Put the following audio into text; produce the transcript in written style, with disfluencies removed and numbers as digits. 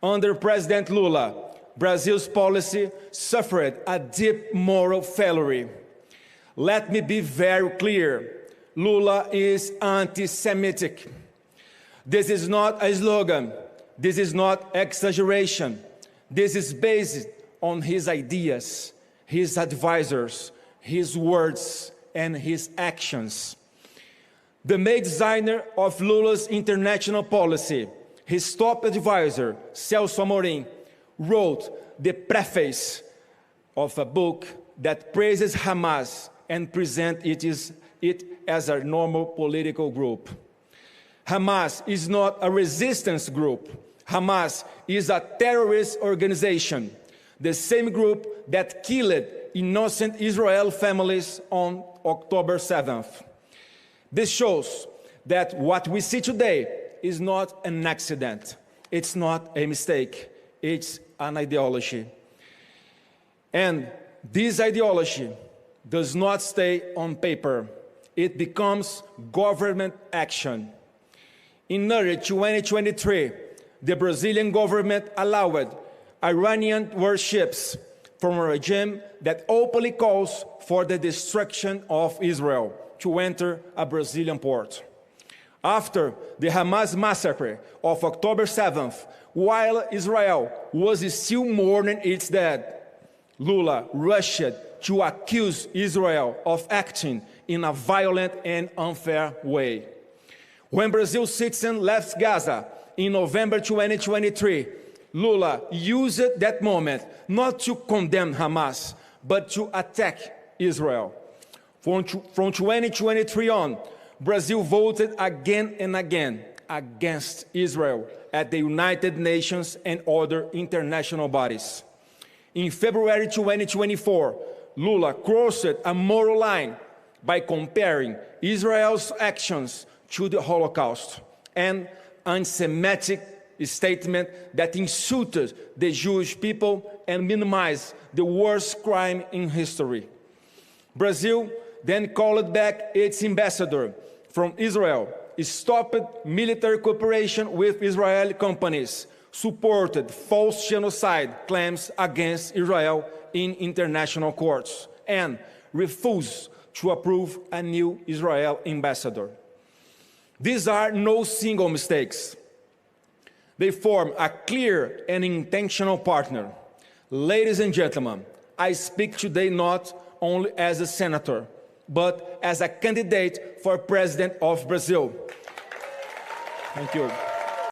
Under President Lula, Brazil's policy suffered a deep moral failure. Let me be very clear. Lula is anti-Semitic. This is not a slogan. This is not exaggeration. This is based on his ideas, his advisors, his words, and his actions. The main designer of Lula's international policy, his top advisor, Celso Amorim, wrote the preface of a book that praises Hamas and presents it as a normal political group. Hamas is not a resistance group. Hamas is a terrorist organization, the same group that killed innocent Israeli families on October 7th. This shows that what we see today is not an accident. It's not a mistake. It's an ideology. And this ideology does not stay on paper. It becomes government action. In early 2023, the Brazilian government allowed Iranian warships from a regime that openly calls for the destruction of Israel to enter a Brazilian port. After the Hamas massacre of October 7th, while Israel was still mourning its dead, Lula rushed to accuse Israel of acting in a violent and unfair way. When Brazil's citizens left Gaza in November 2023, Lula used that moment not to condemn Hamas, but to attack Israel. From 2023 on, Brazil voted again and again against Israel at the United Nations and other international bodies. In February 2024, Lula crossed a moral line by comparing Israel's actions to the Holocaust and anti-Semitic statement that insulted the Jewish people and minimized the worst crime in history. Brazil then called back its ambassador from Israel, stopped military cooperation with Israeli companies, supported false genocide claims against Israel in international courts, and refused to approve a new Israel ambassador. These are no single mistakes. They form a clear and intentional partner. Ladies and gentlemen, I speak today not only as a senator, but as a candidate for president of Brazil. Thank you.